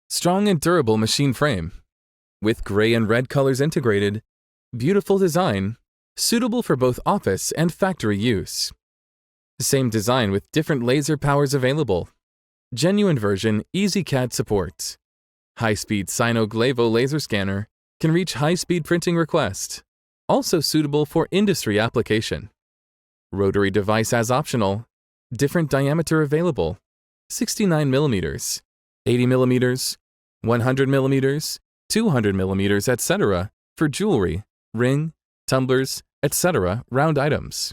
Strong and durable machine frame. With gray and red colors integrated. Beautiful design. Suitable for both office and factory use. Same design with different laser powers available. Genuine version EasyCAD supports. High-speed Sino-Glavo laser scanner can reach high-speed printing request. Also suitable for industry application. Rotary device as optional. Different diameter available. 69 millimeters, 80 millimeters, 100 millimeters, 200 millimeters, etc. for jewelry, ring, tumblers, etc. round items.